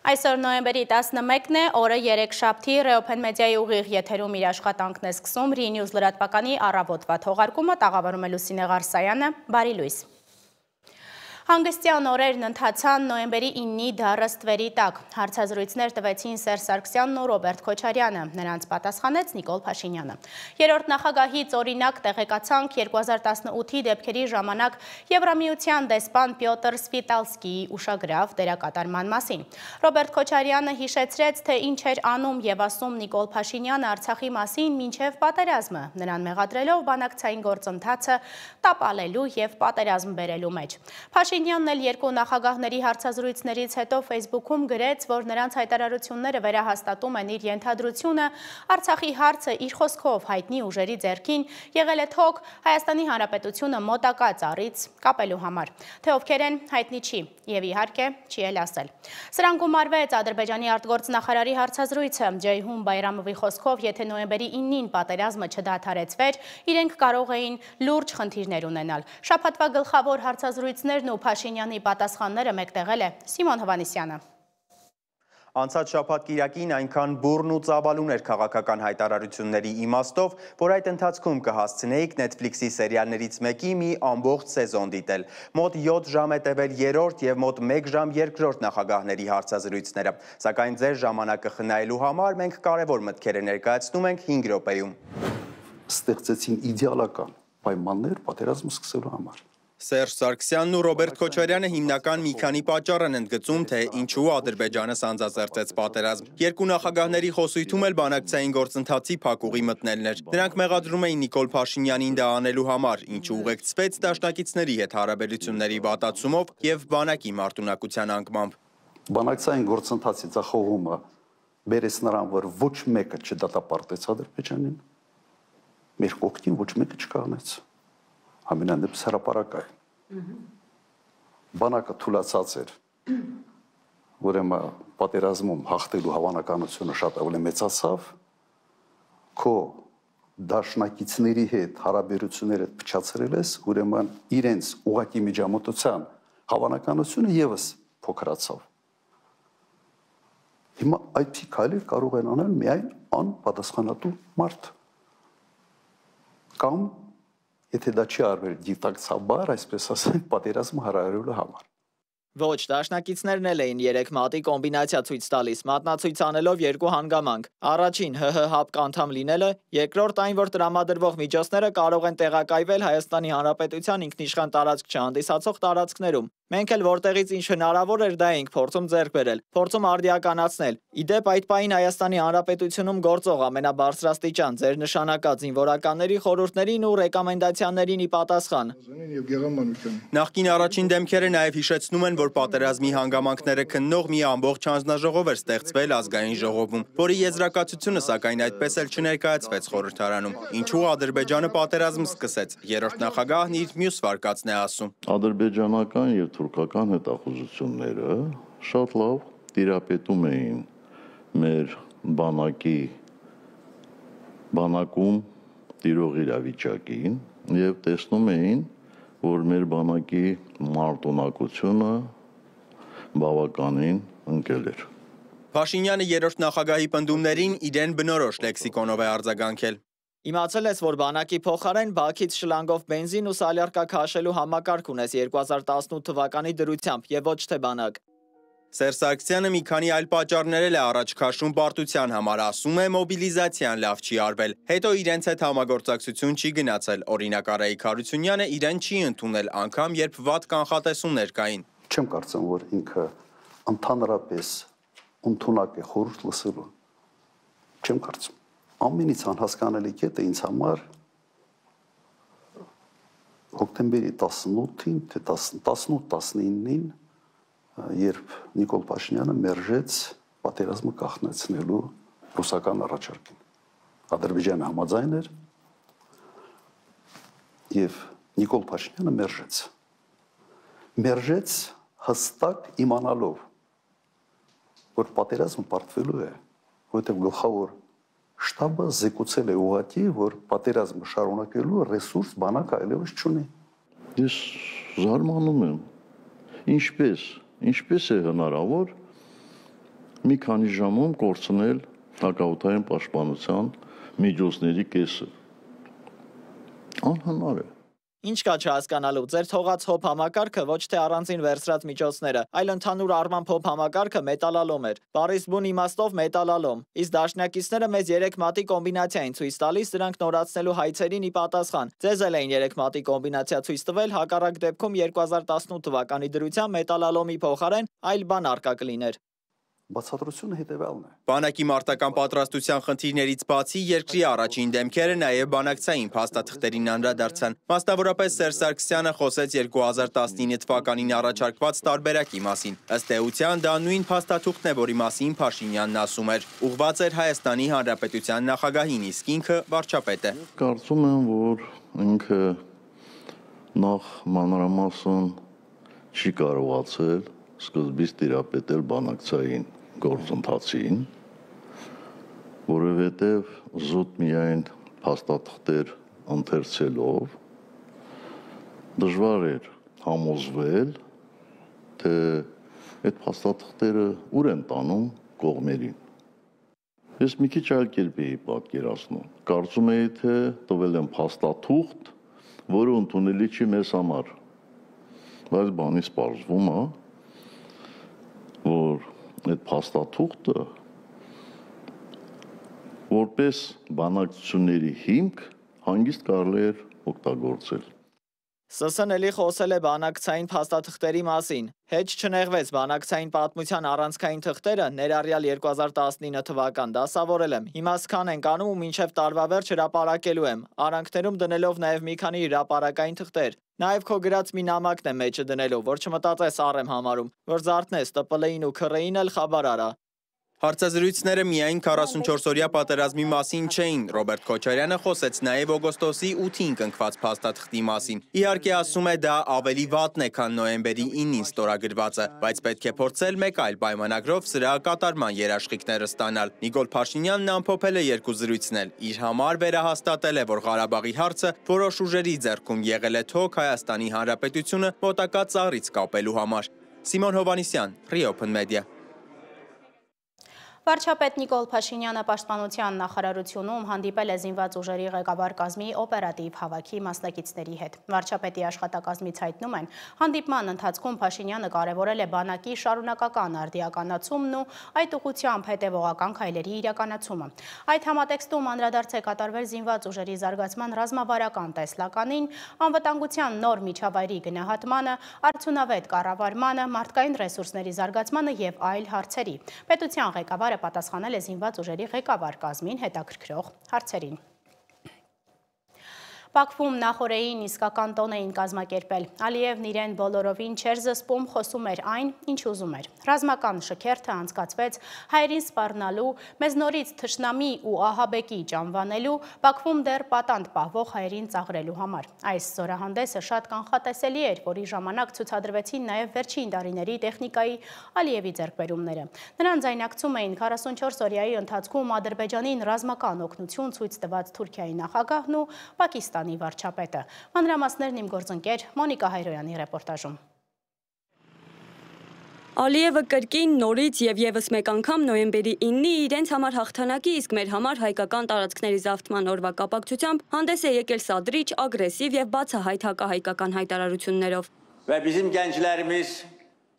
Այսօր նոյեմբերի 11-ն է, օրը երեքշաբթի Ռեոփեն մեդիայի ուղիղ եթերում իր աշխատանքն է սկսում Ռի-Նյուզ լրատվականի առավոտվա թողարկումը, տաղավարում է Լուսինե Ղարսայանը, բարի լույս։ Հանգստյան օրերն ընթացան նոյեմբերի 9-ի դառը ստվերի տակ։ Հարցազրույցներ տվեցին Սերժ Սարգսյանն ու Ռոբերտ Քոչարյանը, նրանց պատասխանեց Նիկոլ Փաշինյանը։ Երրորդ նախագահից օրինակ տեղեկացանք 2018-ի դեպքերի ժամանակ Եվրամիության դեսպան Պյոտր Սվիտալսկիի ուշագրավ դերակատարման մասին։ Ռոբերտ Քոչարյանը հիշեցրեց, թե ինչ էր անում եւ ասում Նիկոլ Փաշինյանը Արցախի մասին մինչեւ պատերազմը, նրան մեղադրելով բանակցային գործընթացը տապալելու եւ պատերազմ բերելու մեջ։ Փաշինյանն էլ երկու նախագահների հարցազրույցներից հետո Facebook-ում գրեց, որ նրանց հայտարարությունները վերահաստատում են իր ենթադրությունը Արցախի հարցը իր խոսքով հայտնի ուժերի ձեռքին եղել է թոք Հայաստանի Հանրապետությունը մոտակա ծառից կապելու համար։ Թե ովքեր են, հայտնի չի եւ իհարկե չի էլ ասել։ Սրան գումարվեց Ադրբեջանի արտգործնախարարի հարցազրույցը Ջեյհուն Բայրամովի խոսքով, եթե նոյեմբերի 9-ին պատերազմը չդադարեցվեր, իրենք կարող էին լուրջ խնդիրներ ունենալ։ Շաբաթվա գլխավոր հարցազրույցներն ու Փաշինյանի պատասխանները մեկտեղել է Սիմոն Հովհաննիսյանը։ Անցած շաբաթ կիրակին այնքան բուռն ու ծավալուն էր քաղաքական հայտարարությունների իմաստով, որ այդ ընթացքում կհասցնեիք Netflix-ի սերիալներից մեկի մի ամբողջ սեզոն դիտել։ Մոտ 7 ժամ է տևել երրորդ եւ մոտ 1 ժամ երկրորդ նախագահների հարցազրույցները։ Սակայն ձեր ժամանակը խնայելու համար մենք կարևոր մտքեր ներկայացնում ենք 5 րոպեում։ Ստեղծեցին իդեալական պայմաններ պատերազմը սկսելու համար։ Սերժ Սարգսյանն ու Ռոբերտ Քոչարյանը հիմնական մի քանի պատճառ են ընդգծում, թե ինչու Ադրբեջանը սանձազերծեց պատերազմ։ Երկու նախագահների խոսույթում էլ բանակցային գործընթացի փակուղի մտնելն էր։ Նրանք մեղադրում էին Նիկոլ Փաշինյանին դա անելու համար, ինչը ուղեկցվեց դաշնակիցների հետ հարաբերությունների վատացումով եւ բանակի մարտունակության անկմամբ։ Բանակցային գործընթացի ձախողումը բերեց նրան, որ ոչ մեկը չդատապարտեց Ադրբեջանին, մեր կողքին ոչ մեկը չկանգնեց։ Ամենանդեպս հրապարակային։ Բանակը թուլացած էր, ուրեմն պատերազմում հաղթելու հավանականությունը շատ ավելի մեծացավ, քո դաշնակիցների հետ հարաբերությունները փչացրել ես, ուրեմն իրենց ուղղակի միջամտության հավանականությունը եւս փոքրացավ։ Հիմա այդ քայլեր կարող են անել միայն անպատասխանատու մարդ կամ եթե դա չի արվել դիտակցաբար, այսպես ասենք, պատերազմը հրահրելու համար։ Ոչ, դաշնակիցներն էլ էին 3 մատի կոմբինացիա ցույց տալիս, մատնացույց անելով երկու հանգամանք։ Առաջին ՀՀ ՀԱՊԿ անդամ լինելը, երկրորդ այն, որ տրամադրվող միջոցները կարող են տեղակայվել Հայաստանի Հանրապետության ինքնիշխան տարածք չհանդիսացող տարածքներում։ Մենք էլ որտեղից ինչ հնարավոր էր դա էինք փորձում ձեռք բերել, փորձում արդիականացնել։ Իդեպ այդ պահին Հայաստանի Հանրապետությունում գործող ամենաբարձրաստիճան ձեր նշանակած զինվորականների խորհուրդներին ու ռեկոմենդացիաներին ի պատասխան։ Նախկին առաջին դեմքերը նաև հիշեցնում են, որ պատերազմի հանգամանքները քննող մի ամբողջ հանձնաժողով էր ստեղծվել ազգային ժողովում, որի եզրակացությունը սակայն այդպես էլ չներկայացվեց խորհրդարանում։ Ինչու Ադրբեջանը պատերազմ սկսեց։ Երրորդ նախագահն իր մյուս վարկածն է ասում։ Ադրբեջանական եւ թուրքական հետախուզությունները շատ լավ տիրապետում էին մեր բանակում տիրող իրավիճակին եւ տեսնում էին, որ մեր բանակի մարտունակությունը բավականին ընկել էր։ Փաշինյանը երրորդ նախագահի պնդումներին իրեն բնորոշ լեքսիկոնով է արձագանքել։ Իմացել ես, որ բանակի փոխարեն Բաքից շլանգով բենզին ու սալյարկա քաշելու համակարգ ունես 2018 թվականի դրությամբ եւ ոչ թե բանակ։ Սերժ Սարգսյանը մի քանի այլ պատճառներ էլ է առաջ քաշում պարտության համար, ասում է մոբիլիզացիան լավ չի արվել։ Հետո իրենց հետ համագործակցություն չի գնացել։ Օրինակ Արայիկ Հարությունյանը իրեն չի ընդունել, անգամ երբ վատ կանխատեսումներ կային։ Չեմ կարծում, որ ինքը ընդհանրապես ընդունակ է խորհուրդ լսելու։ Չեմ կարծում։ Ամենից անհասկանալի կետը ինձ համար հոկտեմբերի 18-ին, թե 18-19-ին, երբ Նիկոլ Փաշինյանը մերժեց պատերազմը կանխեցնելու ռուսական առաջարկին։ Ադրբեջանը համաձայն էր եւ Նիկոլ Փաշինյանը մերժեց հստակ իմանալով, որ պատերազմը պարտվելու է, որովհետեւ գլխավոր շտաբը զեկուցել է ուղղակի, որ պատերազմը շարունակելու ռեսուրս բանակը այլևս չունի։ Ես զարմանում եմ, ինչպես է հնարավոր մի քանի ժամում կորցնել հակաօդային պաշտպանության միջոցների կեսը։ Անհնար է։ Ինչ կա չհասկանալու, ձեր թողած հոփ համակարգը ոչ թե առանձին վերցրած միջոցները, այլ ընդհանուր առմամբ հոփ համակարգը մետալալոմ էր։ Բառից բուն իմաստով մետալալոմ։ Իսկ դաշնակիցները մեզ 3 մատի կոմբինացիա են ցույց տալիս դրանք նորացնելու հայցերին ի պատասխան։ Ձեզ էլ էին 3 մատի կոմբինացիա ցույց տվել, հակառակ դեպքում 2018 թվականի դրությամբ մետալալոմի փոխարեն այլ բան արկա կլիներ։ Բացատրությունը հետևյալն է։ Բանակի մարտական պատրաստության խնդիրներից բացի երկրի առաջին դեմքերը նաև բանակցային փաստաթղթերին անդրադարձան։ Մասնավորապես Սերժ Սարգսյանը խոսեց 2019 թվականին առաջարկված տարբերակի մասին։ Ըստ էության դա նույն փաստաթուղթն է, որի մասին Փաշինյանն ասում էր։ Ուղղված էր Հայաստանի Հանրապետության նախագահին, իսկ ինքը վարչապետ է։ Կարծում եմ, որ ինքը նախ մանրամասն չի կարողացել սկզբից տիրապետել բանակցային գործընթացին, որովհետև զուտ միայն փաստաթղթեր ընթերցելով դժվար էր համոզվել, թե այդ փաստաթղթերը ուր են տանում կողմերին։ Ես մի քիչ այլ կերպ էի պատկերացնում։ Կարծում էի, թե տվել են փաստաթուղթ, որը ընդունելի չի մեզ համար։ Բայց բանից պարզվում է, որ այդ փաստաթուղթը որպես բանակցությունների հիմք հանգիստ կարելի էր օգտագործել։ ՍՍՆ էլի խոսել է բանակցային փաստաթղթերի մասին։ Հետ չնեղվեց բանակցային պատմության առանցքային թղթերը ներառյալ 2019 թվական դասավորել եմ։ Հիմա սքան ենք անում ու մինչև տարվա վերջ հրապարակելու եմ։ Արանքներում դնելով նաև մի քանի հրապարակային թղթեր։ Նաև քո գրած մի նամակն է մեջը դնելու, որ չմտածես առ եմ համարում, որ զարթնես ՏՊԼ-ին ու ՔՌ-ին էլ խաբար արա։ Հարցազրույցները միայն 44-օրյա պատերազմի մասին չէին։ Ռոբերտ Քոչարյանը խոսեց նաև օգոստոսի 8-ին կնքված փաստաթղթի մասին։ Իհարկե ասում է դա ավելի վատն է, քան նոյեմբերի 9-ին ստորագրվածը, բայց պետք է փորձել մեկ այլ պայմանագրով սրա կատարման երաշխիքները ստանալ։ Նիկոլ Փաշինյանն ամփոփել է երկու զրույցն էլ։ Իր համար վերահաստատել է, որ Ղարաբաղի հարցը որոշ ուժերի ձեռքում եղել է թոք Հայաստանի Հանրապետությունը մոտակա ծառից կապելու համար։ Սիմոն Հովանիսյան, Reopen Media։ Վարչապետ Նիկոլ Փաշինյանը Պաշտպանության նախարարությունում հանդիպել է զինված ուժերի ղեկավար կազմի օպերատիվ հավաքի մասնակիցների հետ։ Վարչապետի աշխատակազմից հայտնում են, հանդիպման ընթացքում Փաշինյանը կարևորել է բանակի շարունակական արդիականացումն ու այդ ուղղությամբ հետևողական քայլերի իրականացումը։ Այդ համատեքստում անդրադարձ է կատարվել զինված ուժերի զարգացման ռազմավարական տեսլականին, անվտանգության նոր միջավայրի գնահատմանը, արդյունավետ կառավարմանը, մարդկային ռեսուրսների զարգացմանը եւ այլ հարցերի։ Պետության ղեկավար պատասխանել է զինված ուժերի ղեկավար կազմին հետաքրքրող հարցերին։ Բաքվում նախօրեին իսկական տոն էին կազմակերպել։ Ալիևն իրեն բոլորովին չէր զսպում, խոսում էր այն, ինչ ուզում էր։ Ռազմական շքերթը անցկացվեց հայերին սպառնալու, մեզ նորից թշնամի ու ահաբեկի ճանվանելու, Բաքվում դեռ պատանդ պահվող հայերին ծաղրելու համար։ Այս զորահանդեսը շատ կանխատեսելի էր, որի ժամանակ ցուցադրվեցին նաև վերջին տարիների տեխնիկայի Ալիևի ձեռքբերումները։ Նրան ձայնակցում էին 44-օրյայի ընթացքում Ադրբեջանին ռազմական օգնություն ցույց տված Թուրքիայի նախագահն ու Պակիստանի վարչապետը։ Մանրամասներն իմ գործընկեր Մոնիկա Հայրոյանի ռեպորտաժում։ Ալիևը կրկին նորից եւ եւս մեկ անգամ նոյեմբերի 9-ի իրենց համար հաղթանակի, իսկ մեր համար հայկական տարածքների զավթման օրվա կապակցությամբ հանդես է եկել սադրիչ, ագրեսիվ եւ բացահայտ հակահայկական հայտարարություններով։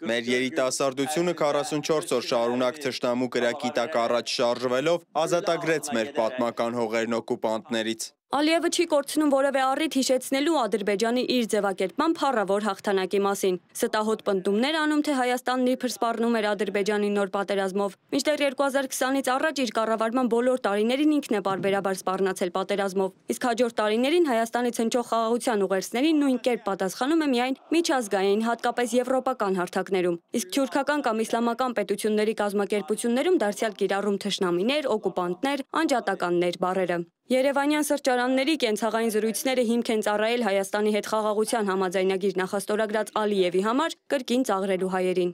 Մեր երիտասարդությունը 44 օր շարունակ թշնամու կրակի տակ առաջ շարժվելով ազատագրեց մեր պատմական հողերն օկուպանտներից։ Ալիևը չի կորցնում որևէ առիթ հիշեցնելու Ադրբեջանի իր ձևակերպման փառավոր հաղթանակի մասին։ Ստահոդ պնդումներ անում, թե Հայաստանն իբր սպառնում էր Ադրբեջանի նոր պատերազմով։ Մինչդեռ 2020-ից առաջ իր կառավարման բոլոր տարիներին ինքն է պարբերաբար սպառնացել պատերազմով։ Իսկ հաջորդ տարիներին Հայաստանից հնչող խաղաղության ուղերձներին նույն կերպ պատասխանում է միայն միջազգային, հատկապես եվրոպական հարթակներում։ Իսկ թյուրքական կամ իսլամական պետությունների կազմակերպություններում դարձյալ կիրառում թշնամիներ, օկուպանտներ, անջատականներ բառերը։ Երևանյան սրճարանների կենցաղային զրույցները հիմք են ծառայել Հայաստանի հետ խաղաղության համաձայնագիր նախաստորագրած Ալիևի համար կրկին ծաղրելու հայերին։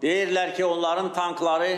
Deyirlər ki, onların tankları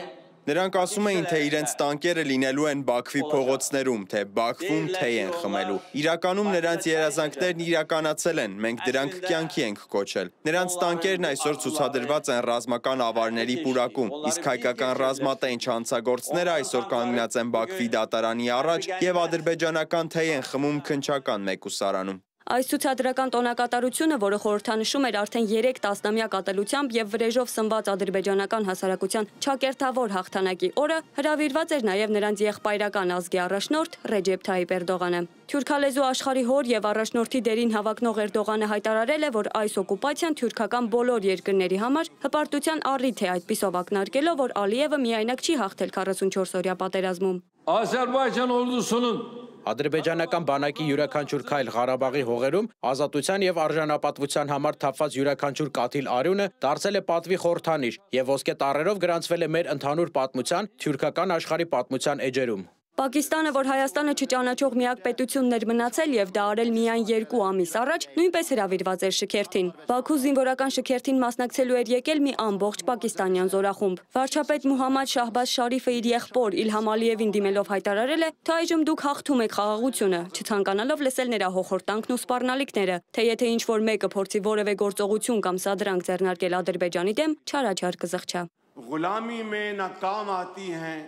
Նրանք ասում էին, թե իրենց տանկերը լինելու են Բաքվի փողոցներում, թե Բաքվում թեյ են խմելու։ Իրականում նրանց երազանքներն իրականացել են, մենք դրանք կյանքի ենք կոչել։ Նրանց տանկերն այսօր ցուցադրված են ռազմական ավարների պուրակում, իսկ հայկական ռազմատենչ հանցագործները այսօր կանգնած են Բաքվի դատարանի առաջ եւ ադրբեջանական թեյ են խմում քնչական մեկուսարանում։ Այս ցուցադրական տոնակատարությունը, որը խորհրդանշում էր արդեն 3 տասնամյակ ատելությամբ եւ վրեժով սնված ադրբեջանական հասարակության չակերտավոր հաղթանակի օրը, հրավիրված էր նաեւ նրանց եղբայրական ազգի առաջնորդ Ռեջեփ Թայիպ Էրդողանը։ Թուրքալեզու աշխարհի հոր եւ առաջնորդի դերին հավակնող Էրդողանը հայտարարել է, որ այս օկուպացիան թուրքական բոլոր երկրների համար հպարտության առիթ է, այդպիսով ակնարկելով, որ Ալիևը միայնակ չի հաղթել 44-օրյա պատերազմում։ Azərbaycan ordusunun Ադրբեջանական բանակի յուրաքանչյուր քայլ Ղարաբաղի հողերում ազատության եւ արժանապատվության համար թափված յուրաքանչյուր կաթիլ արյունը դարձել է պատվի խորհրդանիշ եւ ոսկե տառերով գրանցվել է մեր ընդհանուր պատմության թուրքական աշխարհի պատմության էջերում։ Պակիստանը, որ Հայաստանը չճանաչող միակ պետությունն էր մնացել եւ դա արել միայն 2 ամիս առաջ, նույնպես հրավիրված էր շքերթին։ Բաքու զինվորական շքերթին մասնակցելու էր եկել մի ամբողջ պակիստանյան զորախումբ։ Վարչապետ Մուհամմադ Շահբազ Շարիֆը իր եղբոր Իլհամ Ալիևին դիմելով հայտարարել է, թե այժմ դուք հաղթում եք խաղաղությունը, չցանկանալով լսել նրա հոխորտանքն ու սպառնալիքները, թե եթե ինչ-որ մեկը փորձի որևէ գործողություն կամ սադրանք ձեռնարկել Ադրբեջանի դեմ, չարաչար կզղջա։ ղուլամի में नाकाम आती हैं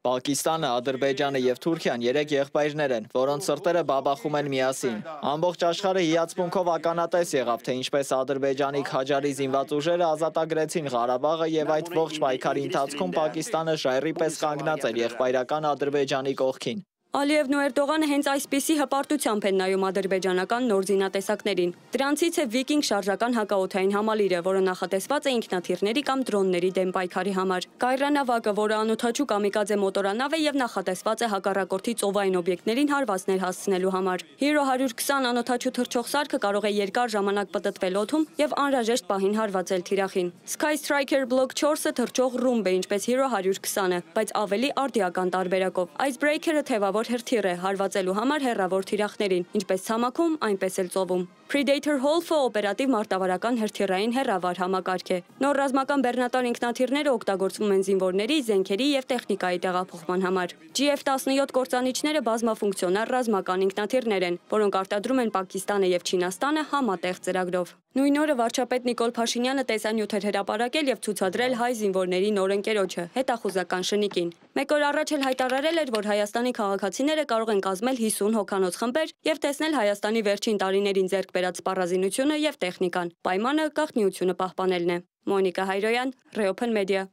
Պակիստանը, Ադրբեջանը եւ Թուրքիան 3 եղբայրներ են, որոնց սրտերը բաբախում են միասին։ Ամբողջ աշխարհը հիացմունքով ականատես եղավ, թե ինչպես Ադրբեջանի Քաջարի զինված ուժերը ազատագրեցին Ղարաբաղը եւ այդ ողջ պայքարի ընթացքում Պակիստանը ժայռի պես կանգնած էր եղբայրական Ադրբեջանի կողքին։ Ալիևն ու Էրդողանը հենց այսպիսի հպարտությամբ են նայում ադրբեջանական նոր զինատեսակներին։ Դրանցից է Վիկինգ շարժական հակաօդային համալիրը, որը նախատեսված է ինքնաթիռների կամ դրոնների դեմ պայքարի համար։ Կայրանավակը, որը անօդաչու կամիկաձե մոտորանավ է եւ նախատեսված է հակառակորդի ծովային օբյեկտներին հարվածներ հասցնելու համար։ Hero 120 անօդաչու թռչող սարքը կարող է երկար ժամանակ պտտվել օդում եւ անհրաժեշտ պահին հարվածել թիրախին։ Sky Striker Block 4-ը թռչող ռումբ է, ինչպես Hero 120-ը, բայց ավելի արդիական տարբերակով։ Icebreaker-ը թեվավոր հրթիռ է հարվածելու համար հեռավոր թիրախներին, ինչպես ցամաքում, այնպես էլ ծովում։ Predator Wolf-ը օպերատիվ մարտավարական հրթիռային հեռավար համակարգ է։ Նոր ռազմական բեռնատար ինքնաթիռները օգտագործվում են զինվորների, զենքերի եւ տեխնիկայի տեղափոխման համար։ GF-17 կործանիչները բազմաֆունկցիոնալ ռազմական ինքնաթիռներ են, որոնք արտադրում են Պակիստանը եւ Չինաստանը համատեղ ծրագրով։ Նույն օրը վարչապետ Նիկոլ Փաշինյանը տեսանյութ էր հրապարակել եւ ցուցադրել հայ զինվորների նոր ընկերոջը՝ հետախուզական շնիկին։ Մեկ օր առաջ էլ հայտարարել էր, որ Հայաստանի քաղաքացիները կարող են կազմել 50 հոգանոց խմբեր եւ տեսնել Հայաստանի վերջին տարիներին ձեռք բերած սպառազինությունը եւ տեխնիկան։ Պայմանը գաղտնիությունը պահպանելն է։ Մոնիկա Հայրոյան, Reopen Media։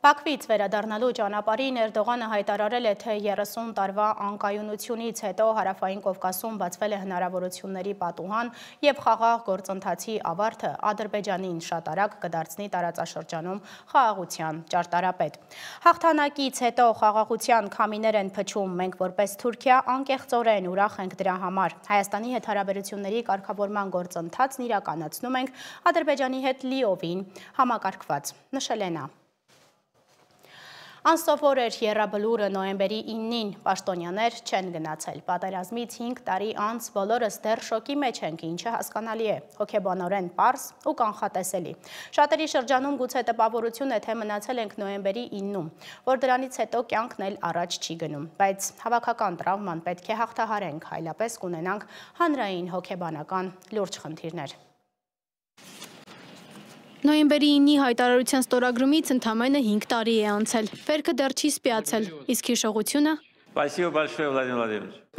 Բաքվից վերադառնալու ճանապարհին Էրդողանը հայտարարել է, թե 30 տարվա անկայունությունից հետո Հարավային Կովկասում բացվել է հնարավորությունների պատուհան եւ խաղաղ գործընթացի ավարտը Ադրբեջանին շատ արագ կդարձնի տարածաշրջանում խաղաղության ճարտարապետ։ Հաղթանակից հետո խաղաղության քամիներ են փչում, մենք որպես Թուրքիա անկեղծորեն ուրախ ենք դրա համար։ Հայաստանի հետ հարաբերությունների կարգավորման գործընթացն իրականացնում ենք Ադրբեջանի հետ լիովին համակարգված, նշել է նա։ Անսովոր էր եռաբլուրը նոյեմբերի 9-ին, պաշտոնյաներ չեն գնացել։ Պատերազմից 5 տարի անց բոլորս դեռ շոկի մեջ ենք, ինչը հասկանալի է, հոգեբանորեն պարզ ու կանխատեսելի։ Շատերի շրջանում գուցե տպավորություն է, թե մնացել ենք նոյեմբերի 9-ում, որ դրանից հետո կյանքն էլ առաջ չի գնում, բայց հավաքական տրավման պետք է հաղթահարենք, այլապես կունենանք հանրային հոգեբանական լուրջ խնդիրներ։ Նոյեմբերի 9-ի հայտարարության ստորագրումից ընդամենը 5 տարի է անցել, վերքը դեռ չի սպիացել, իսկ հիշողությունը։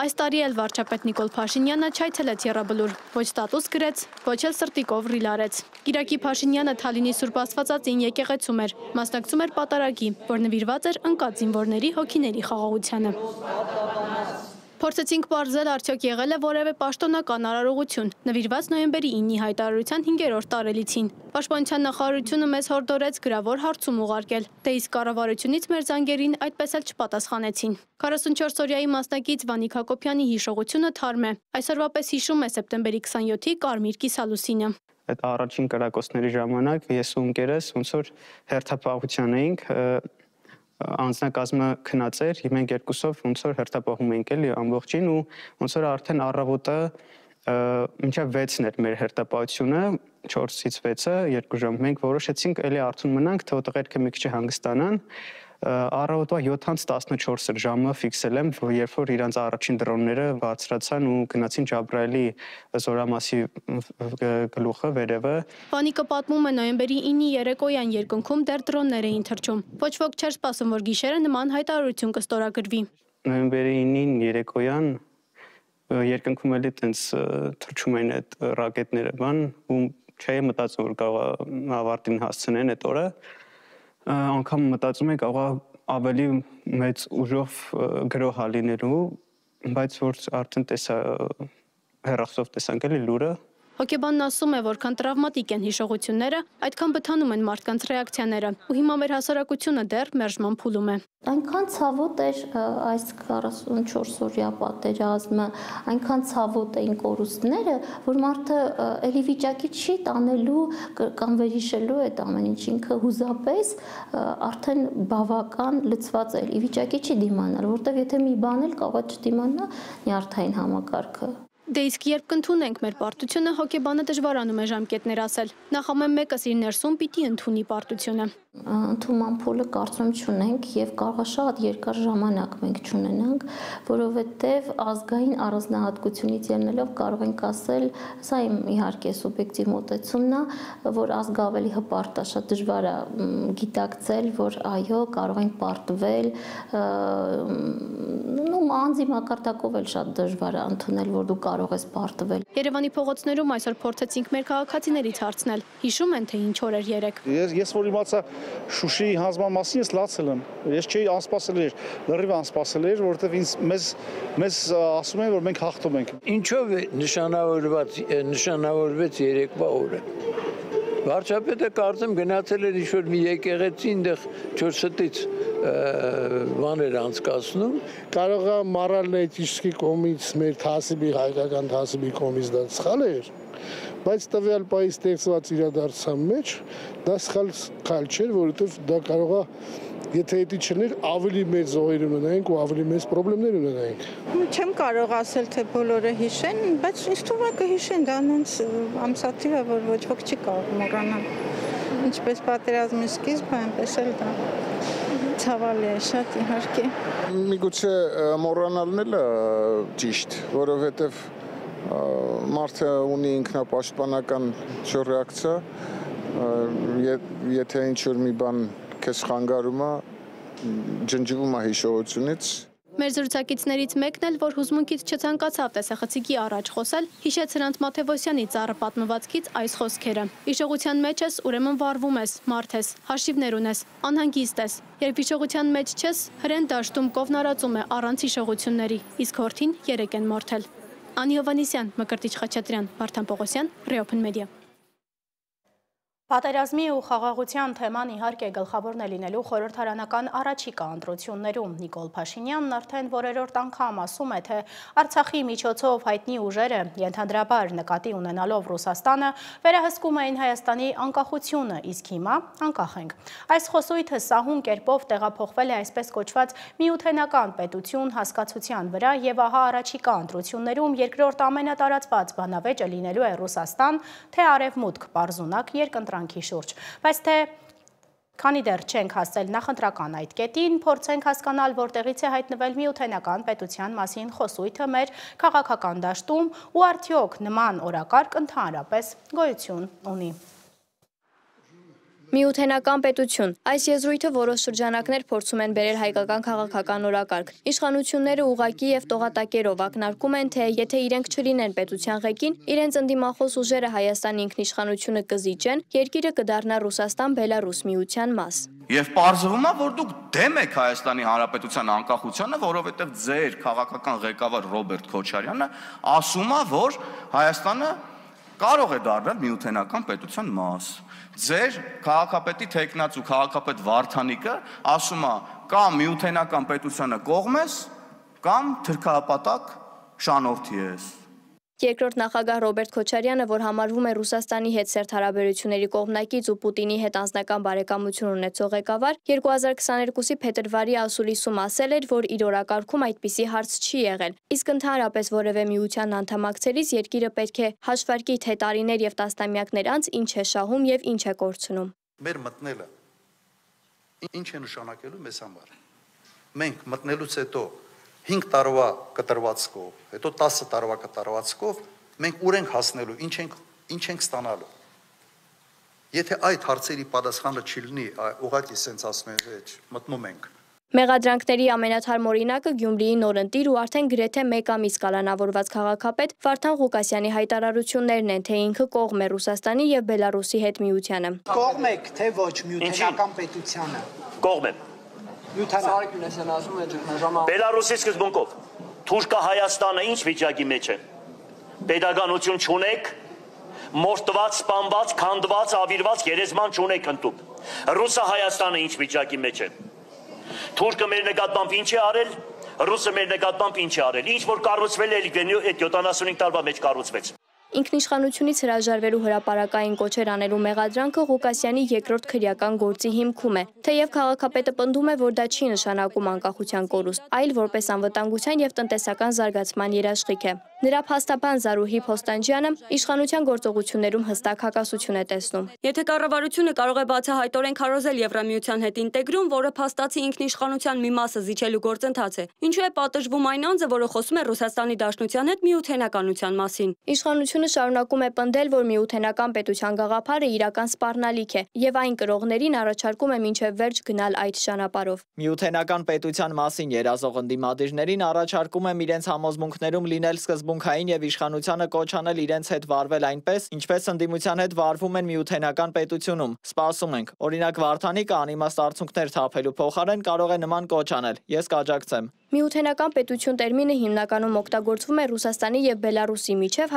Այս տարի էլ վարչապետ Նիկոլ Փաշինյանը չայցելեց եռաբլուր, ոչ ստատուս գրեց, ոչ էլ սրտիկով ռիլարեց։ Կիրակի Փաշինյանը Թալինի Սուրբ Աստվածածին եկեղեցում էր, մասնակցում էր պատարագի, որ նվիրված էր ընկած զինվորների հոգիների խաղաղությանը։ Փորձեցինք պարզել արդյոք եղել է որևէ պաշտոնական արարողություն, նվիրված նոյեմբերի 9-ի հայտարարության 5-րդ տարելիցին։ Պաշտպանության նախարարությունը մեզ հորդորեց գրավոր հարցում ուղարկել, դե իսկ կառավարությունից մեր զանգերին այդպես էլ չպատասխանեցին։ 44-օրյայի մասնակից Վանիկ Հակոբյանի հիշողությունը թարմ է։ Այսօրվա պես հիշում է սեպտեմբերի 27-ի Կարմիր կիսալուսինը։ Այդ առաջին կրակոցների ժամանակ ես ու ընկերս ոնց որ հերթապահության էինք, անձնակազմը քնած էր, մենք երկուսով ոնց որ հերթապահում էինք էլի ամբողջին ու ոնց որ արդեն առավոտը մինչև 6-ն էր մեր հերթապահությունը, 4-ից 6-ը 2 ժամ։ Մենք որոշեցինք էլի արթուն մնանք, թե տղերքը մի քիչ հանգստանան։ Առավոտվա 7-14 ժամը ֆիքսել եմ, երբ որ իրանց առաջին դրոնները բարձրացան ու գնացին Ջաբրայելի զորամասի գլուխը վերևը։ Վանիկը պատմում է նոյեմբերի 9-ի երեկոյան երկնքում դեռ դրոններ էին թռչում։ Ոչ ոք չէր սպասում, որ գիշերը նման հայտարարություն կստորագրվի։ Նոյեմբերի 9-ին երեկոյան երկնքում էլի տենց թռչում էին այդ ռակետները, ու չէի մտածում, որ կարող ավարտին հասցնեն այդ օրը։ Անգամ մտածում եք կարող ավելի մեծ ուժով գրոհ լինելու, բայց որ արդեն տեսա հեռախոսով տեսանք էլի լուրը։ Հոգեբանն ասում է, որքան տրավմատիկ են հիշողությունները, այդքան բթանում են մարդկանց ռեակցիաները, ու հիմա մեր հասարակությունը դեռ մերժման փուլում է։ Այնքան ցավոտ էր այս 44-օրյա պատերազմը, այնքան ցավոտ էին կորուստները, որ մարդը էլի վիճակի չի տանելու կամ վերհիշելու այդ ամեն ինչ, ինքը հուզապես արդեն բավական լցված է, վիճակի չի դիմանալ, որտեղ եթե մի բան էլ կարող է չդիմանա նյարդային համակարգը։ Դե իսկ երբ կընդունենք մեր պարտությունը, հոգեբանը դժվարանում է ժամկետներ ասել։ Նախ ամեն մեկս իր ներսում պիտի ընդունի պարտությունը։ Ընդունման փուլը կարծում չունենք եւ կարող է շատ երկար ժամանակ մենք չունենանք, որովհետեւ ազգային առանձնահատկությունից ելնելով կարող ենք ասել, սա իմ իհարկե սուբյեկտիվ մոտեցումն է, որ ազգը ավելի հպարտ է, շատ դժվար է գիտակցել, որ այո, կարող ենք պարտվել, անձի մակարդակով էլ շատ դժվար է ընդունել, որ դու կարող ես պարտվել։ Երևանի փողոցներում այսօր փորձեցինք մեր քաղաքացիներից հարցնել, հիշում են թե ինչ օր էր երեկ։ Ես որ իմացա Շուշիի հանձնման մասին, ես լացել եմ։ Ես չէի անսպասել էր, լրիվ անսպասել էր, որովհետև մեզ ասում են, որ մենք հաղթում ենք։ Ինչով է նշանավորվեց երեկվա օրը։ Վարչապետը կարծեմ գնացել էր ինչ-որ մի եկեղեցի, այնտեղ 4-ից բաներ անցկացնում։ Կարող է մоральный этический կողմից մեր թասիբի հայկական թասիբի կողմից դա սխալ էր, բայց տվյալ պահի ստեղծված իրադարձության մեջ դա սխալ չէր, որովհետև դա կարող է, եթե դա չներ, ավելի մեծ զոհեր ունենայինք ու ավելի մեծ խնդիրներ ունենայինք։ Չեմ կարող ասել, թե բոլորը հիշեն, բայց ինձ թվում է կհիշեն, դա նույնս ամսաթիվ է, որ ոչ ոք չի կարող մոռանալ։ Ինչպես պատերազմի սկիզբը, այնպես էլ դա ցավալի է շատ իհարկե։ Միգուցե մոռանալն էլ ճիշտ, որովհետև մարդը ունի ինքնապաշտպանական ռեակցիա, եթե ինչ-որ մի բան քեզ խանգարում է, ջնջվում է հիշողությունից։ Մեր զրուցակիցներից մեկն էլ, որ հուզմունքից չցանկացավ տեսախցիկի առաջ խոսել, հիշեց Հրանտ Մաթևոսյանի ծառը պատմվածքից այս խոսքերը. «Հիշողության մեջ ես, ուրեմն վառվում ես, մարդ ես, հաշիվներ ունես, անհանգիստ ես։ Երբ հիշողության մեջ չես, հրեն դաշտում կովնարածում է առանց հիշողությունների, իսկ հորթին 3 են մորթել»։ Անի Հովանեսյան, Մկրտիչ Խաչատրյան, Վարդան Պողոսյան, Reopen Media։ Պատերազմի ու խաղաղության թեման իհարկե գլխավորն է լինելու խորհրդարանական առաջիկա ընտրություններում։ Նիկոլ Փաշինյանն արդեն որերորդ անգամ ասում է, թե Արցախի միջոցով հայտնի ուժերը ենթադրաբար նկատի ունենալով Ռուսաստանը վերահսկում էին Հայաստանի անկախությունը, իսկ հիմա անկախ ենք։ Այս խոսույթը սահուն կերպով տեղափոխվել է այսպես կոչված միութենական պետություն հասկացության վրա եւ ահա առաջիկա ընտրություններում երկրորդ ամենատարածված բանավեճը լինելու է Ռուսաստան, թե Արևմուտք պարզունակ երկընտրանքի շուրջ, բայց թե քանի դեռ չենք հասել նախընտրական այդ կետին, փորձենք հասկանալ, որտեղից է հայտնվել միութենական պետության մասին խոսույթը մեր քաղաքական դաշտում ու արդյոք նման օրակարգ ընդհանրապես գոյություն ունի։ Միութենական պետություն։ Այս եզրույթը որոշ շրջանակներ փորձում են բերել հայկական քաղաքական օրակարգ։ Իշխանությունները ուղղակի եւ տողատակերով ակնարկում են, թե եթե իրենք չլինեն պետության ղեկին, իրենց ընդդիմախոս ուժերը Հայաստանի ինքնիշխանությունը կզիջեն, երկիրը կդառնա Ռուսաստան-Բելարուս միության մաս։ Եվ պարզվում է, որ դուք դեմ եք Հայաստանի Հանրապետության անկախությանը, որովհետև ձեր քաղաքական ղեկավար Ռոբերտ Քոչարյանը ասում է, որ Հայաստանը կարող է դառնալ միութենական պետության մաս։ Ձեր քաղաքապետի թեկնածու քաղաքապետ Վարդանիկը ասում է կամ միութենական պետությանը կողմ ես, կամ թրքահապատակ շանորդի ես։ Երկրորդ նախագահ Ռոբերտ Քոչարյանը, որ համարվում է Ռուսաստանի հետ սերտ հարաբերությունների կողմնակից ու Պուտինի հետ անձնական բարեկամություն ունեցող ղեկավար, 2022-ի փետրվարի ասուլիսում ասել էր, որ իր օրակարգում այդպիսի հարց չի եղել, իսկ ընդհանրապես որևէ միության անդամակցելիս երկիրը պետք է հաշվարկի, թե տարիներ եւ տասնամյակներ անց ինչ է շահում եւ ինչ է կորցնում։ Մեր մտնելը ինչ է նշանակելու մեզ համար։ Մենք մտնելուց հետո 5 տարվա կտրվածքով, հետո 10 տարվա կտրվածքով մենք ուր ենք հասնելու, ինչ ենք ստանալու։ Եթե այդ հարցերի պատասխանը չլինի, ուղղակի սենց ասում են, մտնում ենք։ Մեղադրանքների ամենաթարմ օրինակը Գյումրիի նորընտիր ու արդեն գրեթե 1 ամիս կալանավորված քաղաքապետ Վարդան Ղուկասյանի հայտարարություններն են, թե ինքը կողմ է Ռուսաստանի եւ Բելարուսի հետ միությանը։ Կողմ եք, թե ոչ միութենական պետությանը։ Կողմ եմ։ Բելարուսի սկզբունքով Թուրքա Հայաստանը ինչ վիճակի մեջ է։ Պետականություն չունեք, մորթված, սպանված, քանդված, ավիրված գերեզման չունեք ընդուp։ Ռուսա Հայաստանը ինչ վիճակի մեջ է։ Թուրքը մեր նկատմամբ ինչ է արել, ռուսը մեր նկատմամբ ինչ է արել։ Ինչ որ կառուցվել է այդ 75 տարվա մեջ կառուցվեց։ Ինքնիշխանությունից հրաժարվելու հրապարակային կոչեր անելու մեղադրանքը Ղուկասյանի երկրորդ քրեական գործի հիմքում է, թեև քաղաքապետը պնդում է, որ դա չի նշանակում անկախության կորուստ, այլ որպես անվտանգության եւ տնտեսական զարգացման երաշխիք է։ Նրա փաստաբան Զարուհի Փոստանջյանը իշխանության գործողություններում հստակ հակասություն է տեսնում։ Եթե կառավարությունը կարող է բացահայտորեն քարոզել Եվրամիության հետ ինտեգրում, որը փաստացի ինքնիշխանության մի մասը զիջելու գործընթաց է, ինչու է պատժվում այն անձը, որը խոսում է Ռուսաստանի Դաշնության հետ միութենականության մասին։ Իշխանությունը շարունակում է պնդել, որ միութենական պետության գաղափարը իրական սպառնալիք է եւ այն կրողներին առաջարկում է մինչեւ վերջ գնալ այդ ճանապարհով։ Միութենական պետության մասին երազող ընդդիմադիրներին առաջարկում եմ իրենց համոզմունքներում լինել սկզբունքային եւ իշխանությանը կոչ անել իրենց հետ վարվել այնպես, ինչպես ընդդիմության հետ վարվում են միութենական պետությունում։ Սպասում ենք։ Օրինակ Վարդանիկը անիմաստ արդյունքներ թափելու փոխարեն կարող է նման կոչ անել։ Ես կաջակցեմ։ Միութենական պետություն տերմինը հիմնականում օգտագործվում է Ռուսաստանի եւ Բելարուսի միջև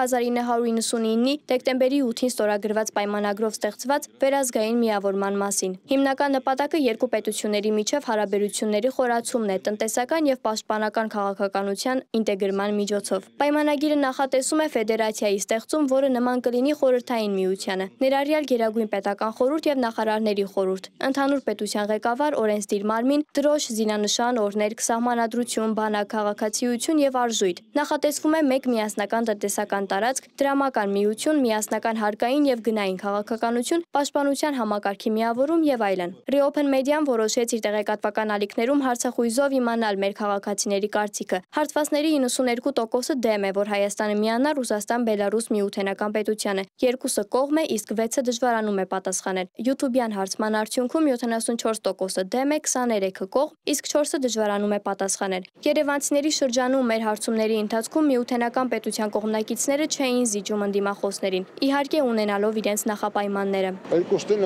1999-ի դեկտեմբերի 8-ին ստորագրված պայմանագրով ստեղծված վերազգային միավորման մասին։ Հիմնական նպատակը երկու պետությունների միջև հարաբերությունների խորացումն է տնտեսական եւ պաշտպանական քաղաքականության ինտեգրման միջոցով։ Պայմանագիրը նախատեսում է ֆեդերացիայի ստեղծում, որը նման կլինի խորհրդային միությանը, ներառյալ Գերագույն պետական խորհուրդ եւ նախարարների խորհուրդ, ընդհանուր պետության ղեկավար, օրենսդիր մարմին, դրոշ, զինանշան, օրհներգ, սահմանադրություն, բանակ, քաղաքացիություն եւ արժույթ։ Նախատեսվում է մեկ միասնական տնտեսական տարածք, դրամական միություն, միասնական հարկային եւ գնային քաղաքականություն, պաշտպանության համակարգի միավորում եւ այլն։ Reopen Media-ն որոշեց իր տեղեկատվական ալիքներում հարցախույզով իմանալ մեր քաղաքացիների կարծիքը։ Հարցվածների 92%-ը դեմ է, որ Հայաստանը միանա Ռուսաստան-Բելարուս միութենական պետությանը։ 2-ը կողմ է, իսկ 6-ը դժվարանում է պատասխանել։ YouTube-յան հարցման արդյունքում 74%-ը դեմ է, 23-ը կողմ, իսկ 4-ը դժվարանում է պատասխանել։ Երևանցիների շրջանում մեր հարցումների ընթացքում միութենական պետության կողմնակիցները չէին զիջում ընդդիմախոսներին, իհարկե ունենալով իրենց նախապայմանները։ Երկուստին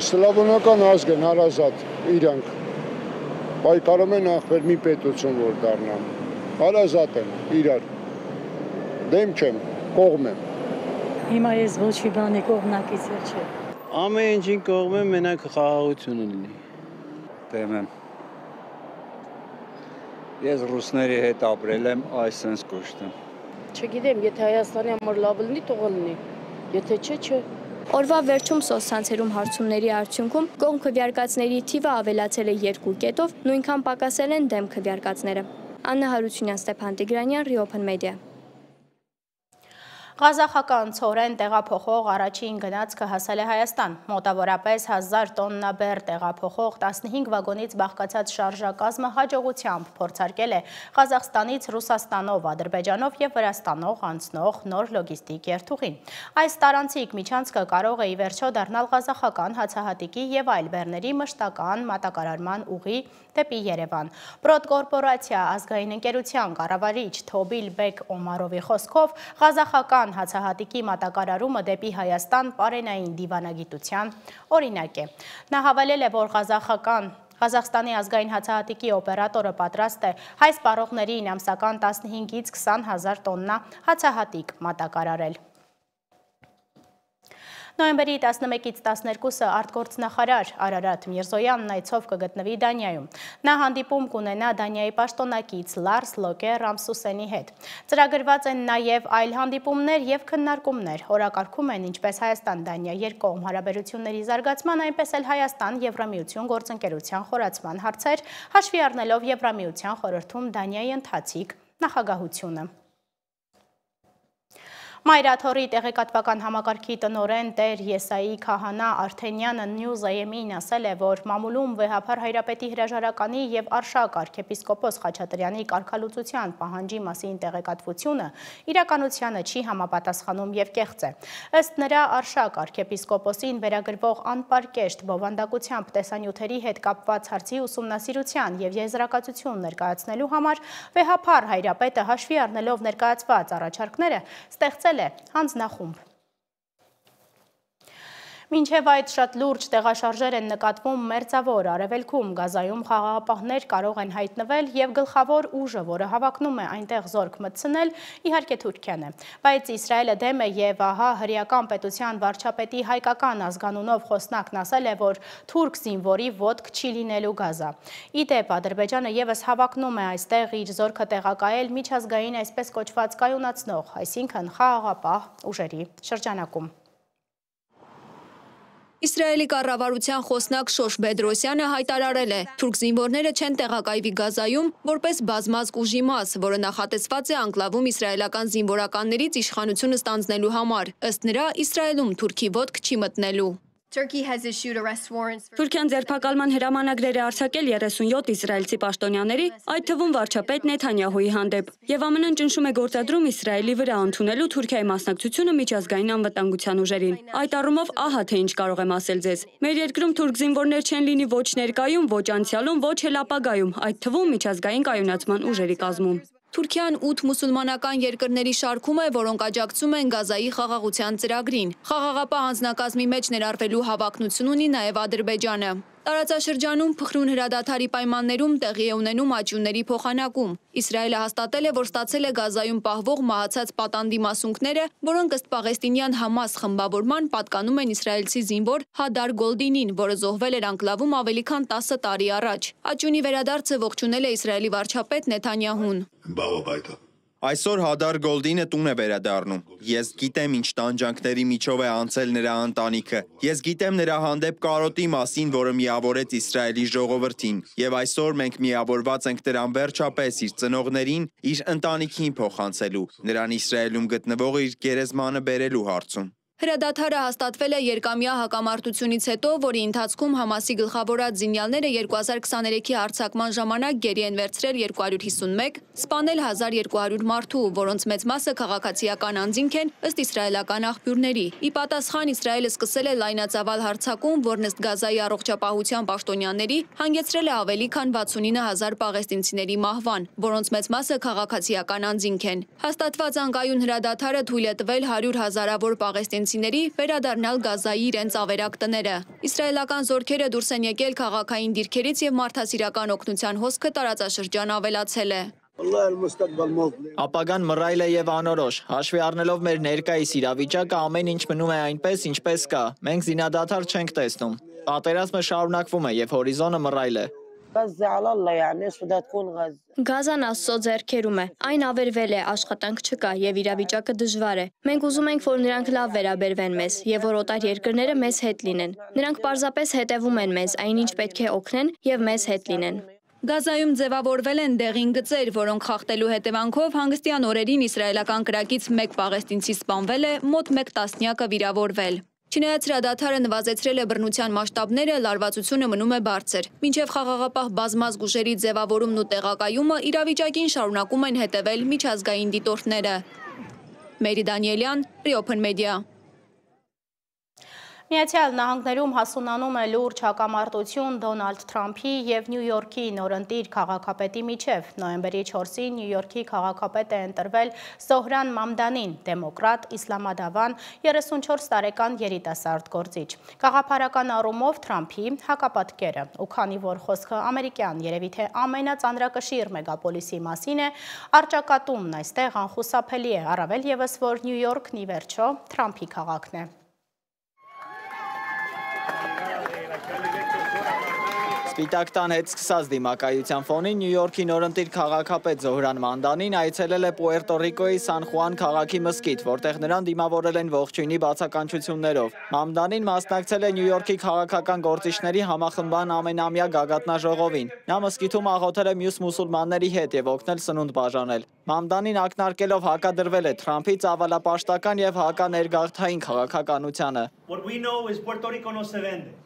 սլավոնական ազգ են հարազատ իրանք, պայքարում են ախպեր մի պետություն որ դառնան, հարազատ են իրար, դեմ չեմ, կողմ եմ։ Հիմա ես ոչ մի բանի կողմնակից չէ։ Ամեն ինչին կողմ եմ, մենակ խաղաղությունը լինի։ Դեմ եմ։ Ես ռուսների հետ ապրել եմ, այսպես կոչտեմ։ Չգիտեմ, եթե Հայաստանի համար լավ լինի, թող լինի, եթե չէ։ Օրվա վերջում սոցցանցերում հարցումների արդյունքում կողմ քվեարկածների թիվը ավելացել է 2 կետով, նույնքան պակասել են դեմ քվեարկածները։ Աննա Հարությունյան, Ստեփան Տիգրանյան, Reopen Media։ Ղազախական ցորեն տեղափոխող առաջին գնացքը հասել է Հայաստան։ Մոտավորապես 1000 տոննա բեռ տեղափոխող 15 վագոնից բաղկացած շարժակազմը հաջողությամբ փորձարկել է Ղազախստանից Ռուսաստանով, Ադրբեջանով եւ Վրաստանով անցնող նոր լոգիստիկ երթուղին։ Այս տարանցիկ միջանցքը կարող է ի վերջո դառնալ ղազախական հացահատիկի եւ այլ բեռների մշտական մատակարարման ուղի դեպի Երևան։ Պրոդկորպորացիա ազգային ընկերության կառավարիչ Թոբիլ Բեկ Օմարովի խոսքով ղազախական հացահատիկի մատակարարումը դեպի Հայաստան պարենային դիվանագիտության օրինակ է։ Նա հավելել է, որ Ղազախստանի ազգային հացահատիկի օպերատորը պատրաստ է հայ սպառողներին ամսական 15-ից 20 հազար տոննա հացահատիկ մատակարարել։ Նոյեմբերի 11-ից 12-ը արտգործնախարար Արարատ Միրզոյանն այցով կգտնվի Դանիայում։ Նա հանդիպում կունենա Դանիայի պաշտոնակից Լարս Լոկե Ռամսուսենի հետ։ Ծրագրված են նաև այլ հանդիպումներ և քննարկումներ։ Օրակարգում են ինչպես Հայաստան-Դանիա երկկողմ հարաբերությունների զարգացման, այնպես էլ Հայաստան-Եվրամիություն գործընկերության խորացման հարցեր, հաշվի առնելով Եվրամիության խորհրդում Դանիայի ընթացիկ նախագահությունը։ Մայրաթորի տեղեկատվական համակարգի տնօրեն Տեր Եսայի Քահանա Արթենյանը News AM-ին ասել է, որ մամուլում վեհափար Հայրապետի հրաժարականի և Արշակ arքեպիսկոպոս Խաչատրյանի կարգալուծության պահանջի մասին տեղեկատվությունը իրականությանը չի համապատասխանում և կեղծ է։ Ըստ նրա, Արշակ arքեպիսկոպոսին վերագրվող անպարկեշտ բովանդակությամբ տեսանյութերի հետ կապված հարցի ուսումնասիրության և եզրակացություն ներկայացնելու համար վեհափար Հայրապետը հաշվի առնելով ներկայացված առաջարկները ստեղծել է հանձնախումբ։ Մինչև այդ շատ լուրջ տեղաշարժեր են նկատվում մերձավոր արևելքում, Գազայում խաղաղապահներ կարող են հայտնվել և գլխավոր ուժը, որը հավակնում է այնտեղ զորք մտցնել, իհարկե Թուրքիան է։ Բայց Իսրայելը դեմ է և ահա հրեական պետության վարչապետի հայկական ազգանունով խոսնակն ասել է, որ թուրք զինվորի ոտք չի լինելու Գազա։ Ի դեպ, Ադրբեջանը ևս հավակնում է այստեղ իր զորքը տեղակայել միջազգային այսպես կոչված կայունացնող, այսինքն խաղաղապահ ուժերի շրջանակում։ Իսրայելի կառավարության խոսնակ Շոշ Բեդրոսյանը հայտարարել է, թուրք զինվորները չեն տեղակայվի Գազայում որպես բազմազգ ուժի մաս, որը նախատեսված է անկլավում իսրայելական զինվորականներից իշխանությունը ստանձնելու համար։ Ըստ նրա, Իսրայելում թուրքի ոտք չի մտնելու։ Թուրքիան ձերբակալման հրամանագրեր է արձակել 37 իսրայելցի պաշտոնյաների, այդ թվում վարչապետ Նեթանյահուի հանդեպ, և ԱՄՆ-ն ճնշում է գործադրում Իսրայելի վրա ընդունելու Թուրքիայի մասնակցությունը միջազգային անվտանգության ուժերին։ Այդ առումով ահա թե ինչ կարող եմ ասել ձեզ։ Մեր երկրում թուրք զինվորներ չեն լինի ոչ ներկայում, ոչ անցյալում, ոչ էլ ապագայում, այդ թվում միջազգային կայունացման ուժերի կազմում։ Թուրքիան 8 մուսուլմանական երկրների շարքում է, որոնք աջակցում են Գազայի խաղաղության ծրագրին։ Խաղաղապահ անձնակազմի մեջ ներառվելու հավակնություն ունի նաև Ադրբեջանը։ Տարածաշրջանում փխրուն հրադադարի պայմաններում տեղի է ունենում աճյունների փոխանակում։ Իսրայելը հաստատել է, որ ստացել է Գազայում պահվող մահացած պատանդի մասունքները, որոնք ըստ պաղեստինյան Համաս խմբավորման պատկանում են իսրայելցի զինվոր Հադար Գոլդինին, որը զոհվել էր անկլավում ավելի քան 10 տարի առաջ։ Աճյունի վերադարձը ողջունել է Իսրայելի վարչապետ Նեթանյահուն։ Այսօր Հադար Գոլդինը տուն է վերադառնում։ Ես գիտեմ ինչ տանջանքների միջով է անցել նրա ընտանիքը։ Ես գիտեմ նրա հանդեպ կարոտի մասին, որը միավորեց Իսրայելի ժողովրդին։ Եվ այսօր մենք միավորված ենք դրան վերջապես իր ծնողներին, իր ընտանիքին փոխանցելու, նրան Իսրայելում գտնվող իր գերեզմանը բերելու հարցում։ Հրադադարը հաստատվել է երկամյա հակամարտությունից հետո, որի ընթացքում Համասի գլխավորած զինյալները 2023-ի հարձակման ժամանակ գերի են վերցրել 251, սպանել 1200 մարդու, որոնց մեծ մասը քաղաքացիական անձինք են, ըստ իսրայելական աղբյուրների։ Ի պատասխան Իսրայելը սկսել է լայնածավալ հարձակում, որն ըստ Գազայի առողջապահության պաշտոնյաների հանգեցրել է ավելի քան 69000 պաղեստինցիների մահվան, որոնց մեծ մասը քաղաքացիական անձինք են։ Հաստատված անկայուն հրադադարը թույլ է տվել 100 հազարավոր պաղեստինցիների վերադառնալ Գազայի իրենց ավերակ տները։ Իսրայելական զորքերը դուրս են եկել քաղաքային դիրքերից և մարդասիրական օգնության հոսքը տարածաշրջան ավելացել է։ Ապագան մռայլ է և անորոշ, հաշվի առնելով մեր ներկայիս իրավիճակը ամեն ինչ մնում է այնպես, ինչպես կա, մենք զինադադար չենք տեսնում, պատերազմը շարունակվում է և հորիզոնը մռայլ է։ Գազան Աստծո ձեռքերում է, այն ավերվել է, աշխատանք չկա և իրավիճակը դժվար է։ Մենք ուզում ենք, որ նրանք լավ վերաբերվեն մեզ և որ օտար երկրները մեզ հետ լինեն։ Նրանք պարզապես հետևում են մեզ, այնինչ պետք է օգնեն և մեզ հետ լինեն։ Գազայում ձևավորվել են դեղին գծեր, որոնք խախտելու հետևանքով հանգստյան օրերին իսրայելական կրակից մեկ պաղեստինցի սպանվել է, մոտ մեկ տասնյակը վիրավորվել։ Չնայած հրադադարը նվազեցրել է բռնության մասշտաբները, լարվածությունը մնում է բարձր։ Մինչև խաղաղապահ բազմազգ ուժերի ձևավորումն ու տեղակայումը իրավիճակին շարունակում են հետևել միջազգային դիտորդները։ Մերի Դանիելյան, Open Media։ Միացյալ Նահանգներում հասունանում է լուրջ հակամարտություն Դոնալդ Թրամփի և Նյու Յորքի նորընտիր քաղաքապետի միջև։ Նոյեմբերի 4-ին Նյու Յորքի քաղաքապետ է ընտրվել Զոհրան Մամդանին, դեմոկրատ, իսլամադավան 34 տարեկան երիտասարդ գործիչ։ Գաղափարական առումով Թրամփի հակապատկերը, ու քանի որ խոսքը ամերիկյան, երևի թե ամենածանրակշիռ մեգապոլիսի մասին է, առճակատումն այստեղ անխուսափելի է, առավել ևս որ Նյու Յորքն ի վերջո Թրամփի քաղաքն է։ Սպիտակ տան հետ սկսած դիմակայության ֆոնին Նյու Յորքի նորընտիր քաղաքապետ Զոհրան Մանդանին այցելել է Պուերտո Ռիկոյի Սան Խուան քաղաքի մզկիթ, որտեղ նրան դիմավորել են ողջույնի բացականչություններով։ Մանդանին մասնակցել է Նյու Յորքի քաղաքական գործիչների համախմբան ամենամյա գագաթնաժողովին։ Նա մզկիթում աղոթել է մյուս մուսուլմանների հետ եւ օգնել սնունդ բաժանել։ Մամդանին ակնարկելով հակադրվել է Թրամփի ծավալապաշտական եւ հականերգաղթային քաղաքականությանը։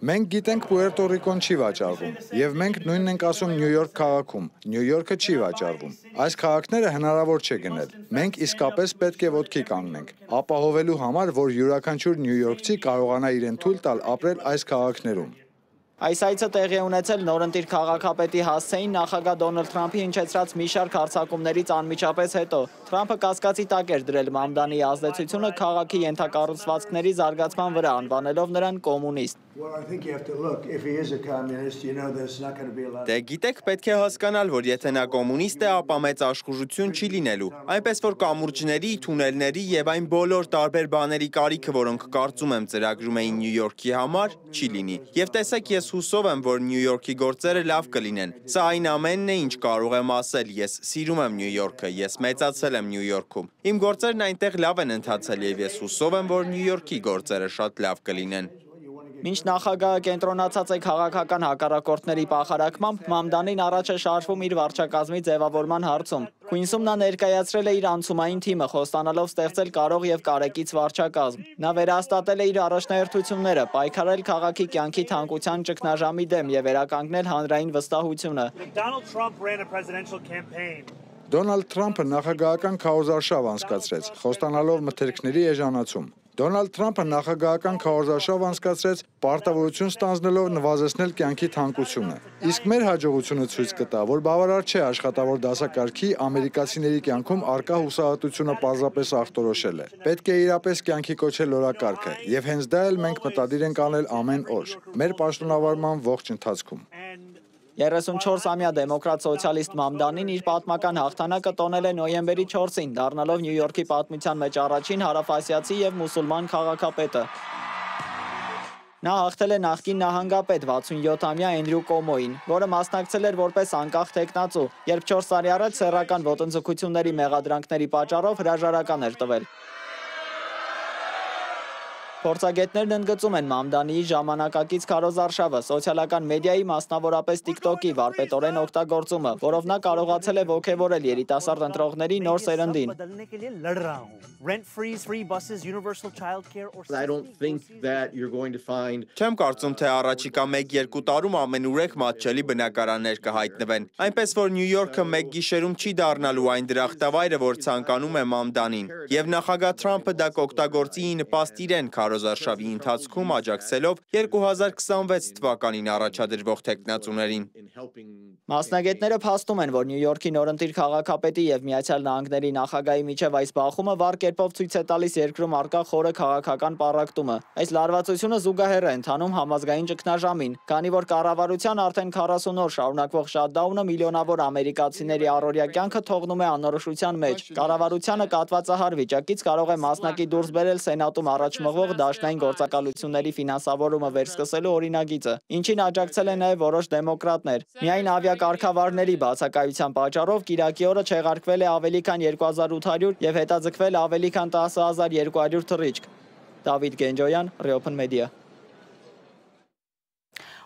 Մենք գիտենք Պուերտո Ռիկոն չի վաճառվում, եւ մենք նույնն ենք ասում Նյու Յորք քաղաքում։ Նյու Յորքը չի վաճառվում։ Այս քաղաքները հնարավոր չէ գնել։ Մենք իսկապես պետք է ոտքի կանգնենք, ապահովելու համար, որ յուրաքանչյուր նյու յորքցի կարողանա իրեն թույլ տալ ապրել այս քաղաքներում։ Այս այցը տեղի ունեցել նորընտիր քաղաքապետի հասցեին նախագահ Դոնալդ Թրամփի հնչեցրած մի շարք հարձակումներից անմիջապես հետո։ Թրամփը կասկածի տակ էր դրել Մամդանի ազդեցությունը քաղաքի ենթակառուցվածքների զարգացման վրա, անվանելով նրան կոմունիստ։ Դե գիտեք, պետք է հասկանալ, որ եթե նա կոմունիստ է, ապա մեծ աշխուժություն չի լինելու։ Այնպես որ կամուրջների, թունելների եւ այն բոլոր տարբեր բաների կարիքը, որոնք կարծում եմ ծրագրում էին Նյու Յորքի համար, չի լինի։ Եվ տեսեք, ես հուսով եմ, որ Նյու Յորքի գործերը լավ կլինեն։ Սա այն ամենն է, ինչ կարող եմ ասել։ Ես սիրում եմ Նյու Յորքը, ես մեծացել եմ Նյու Յորքում։ Իմ գործերն այնտեղ լավ են ընթացել եւ ես հուսով եմ, որ Նյու Յորքի գործերը շատ լավ կլինեն։ Մինչ նախագահը կենտրոնացած է քաղաքական հակառակորդների պախարակմամբ, Մամդանին առաջ է շարժվում իր վարչակազմի ձևավորման հարցում։ Քույնսում նա ներկայացրել է իր անցումային թիմը, խոստանալով ստեղծել կարող եւ կարեկից վարչակազմ։ Նա վերահաստատել է իր առաջնահերթությունները, պայքարել քաղաքի կյանքի թանկության ճգնաժամի դեմ եւ վերականգնել հանրային վստահությունը։ Դոնալդ Թրամփը նախագահական քարոզարշավ անցկացրեց, խոստանալով մթերքների էժանացում։ Դոնալդ Թրամփը նախագահական քարոզարշավ անցկացրեց, պարտավորություն ստանձնելով նվազեցնել կյանքի թանկությունը։ Իսկ մեր հաջողությունը ցույց կտա, որ բավարար չէ աշխատավոր դասակարգի ամերիկացիների կյանքում առկա հուսահատությունը պարզապես ախտորոշել է։ Պետք է իրապես կյանքի կոչել օրակարգը, եւ հենց դա էլ մենք մտադիր ենք անել ամեն օր, մեր պաշտոնավարման ողջ ընթացքում։ 34-ամյա դեմոկրատ սոցիալիստ Մամդանին իր պատմական հաղթանակը տոնել է նոյեմբերի 4-ին, դառնալով Նյու Յորքի պատմության մեջ առաջին հարավասիացի եւ մուսուլման քաղաքապետը։ Նա հաղթել է նախկին նահանգապետ 67-ամյա Էնրյու Կոմոյին, որը մասնակցել էր որպես անկախ թեկնածու, երբ 4 տարի առաջ սեռական ոտնձգությունների մեղադրանքների պատճառով հրաժարական էր տվել։ Փորձագետներն ընդգծում են Մամդանիի ժամանակակից քարոզարշավը, սոցիալական մեդիայի, մասնավորապես TikTok-ի վարպետորեն օգտագործումը, որով նա կարողացել է ոգևորել երիտասարդ ընտրողների նոր սերնդին։ Չեմ կարծում, թե առաջիկա 1-2 տարում ամենուրեք մատչելի բնակարաններ կհայտնվեն։ Այնպես որ Նյու Յորքը մեկ գիշերում չի դառնալու այն դրախտավայրը, որ ցանկանում է Մամդանին, եւ նախագահ Թրամփը դա կօգտագործի ի նպաստ իրեն քարոզարշավի ընթացքում աջակցելով 2026 թվականին առաջադրվող թեկնածուներին։ Մասնագետները փաստում են, որ Նյու Յորքի նորընտիր քաղաքապետի եւ Միացյալ Նահանգների նախագահի միջև այս բախումը վառ կերպով ցույց է տալիս երկրում առկա խորը քաղաքական պառակտումը։ Այս լարվածությունը զուգահեռ է ընթանում համազգային ճգնաժամին, քանի որ կառավարության արդեն 40 օր շարունակվող շատդաունը միլիոնավոր ամերիկացիների առօրյա կյանքը թողնում է անորոշության մեջ։ Կառավարությանը կատվածահար վիճակից կարող է մասնակի դուրս բերել Սենատում առաջ մղվող դաշնային գործակալությունների ֆինանսավորումը վերսկսելու օրինագիծը, ինչին աջակցել են նաև որոշ դեմոկրատներ։ Միայն ավիակարգավարների բացակայության պատճառով կիրակի օրը չեղարկվել է ավելի քան 2800 եւ հետաձգվել ավելի քան 10200 թռիչք։ Դավիթ Գենջոյան, Reopen Media։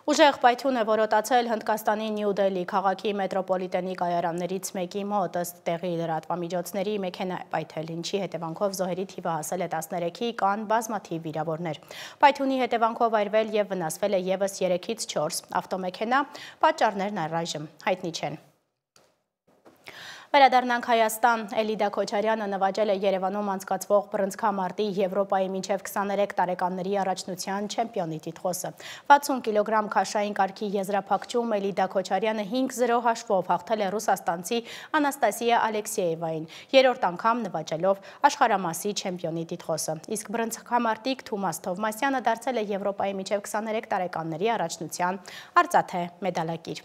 Ուժեղ պայթյուն է որոտացել Հնդկաստանի Նյու Դելհի քաղաքի մետրոպոլիտենի կայարաններից մեկի մոտ, ըստ տեղի լրատվամիջոցների մեքենա է պայթել, ինչի հետևանքով զոհերի թիվը հասել է 13-ի, կան բազմաթիվ վիրավորներ։ Պայթյունի հետևանքով այրվել եւ վնասվել է եւս 3-ից 4 ավտոմեքենա, պատճառներն առայժմ հայտնի չեն։ Վերադառնանք Հայաստան, Էլիդա Քոչարյանը նվաճել է Երևանում անցկացվող բռնցքամարտի Եվրոպայի մինչև 23 տարեկանների առաջնության չեմպիոնի տիտղոսը։ 60 կիլոգրամ քաշային կարգի եզրափակչում Էլիդա Քոչարյանը 5-0 հաշվով հաղթել է ռուսաստանցի Անաստասիա Ալեքսեևային, երրորդ անգամ նվաճելով աշխարհամասի չեմպիոնի տիտղոսը։ Իսկ բռնցքամարտիկ Թումաս Թովմասյանը դարձել է Եվրոպայի մինչև 23 տարեկանների առաջնության արծաթե մեդալակիր։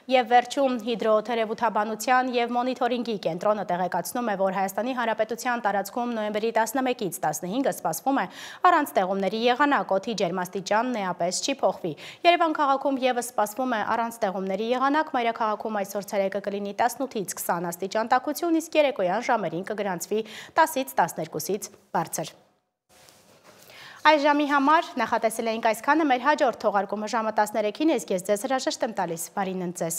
Եվ վերջում հիդրոթերապևտաբանության և մոնիթորինգի կենտրոնը տեղեկացնում է, որ Հայաստանի Հանրապետության տարածքում նոյեմբերի 11-ից 15-ը սպասվում է առանց տեղումների եղանակ, օդի ջերմաստիճանն էապես չի փոխվի։ Երևան քաղաքում ևս սպասվում է առանց տեղումների եղանակ, մայրաքաղաքում այսօր ցերեկը կլինի 18-ից 20 աստիճան տաքություն, իսկ երեկոյան ժամերին կգրանցվի 10-ից 12-ից բարձր։ Այս ժամի համար նախատեսել էինք այսքանը, մեր հաջորդ թողարկումը ժամը 13-ին, ես ձեզ հրաժեշտ եմ տալիս, բարին ընդ ձեզ։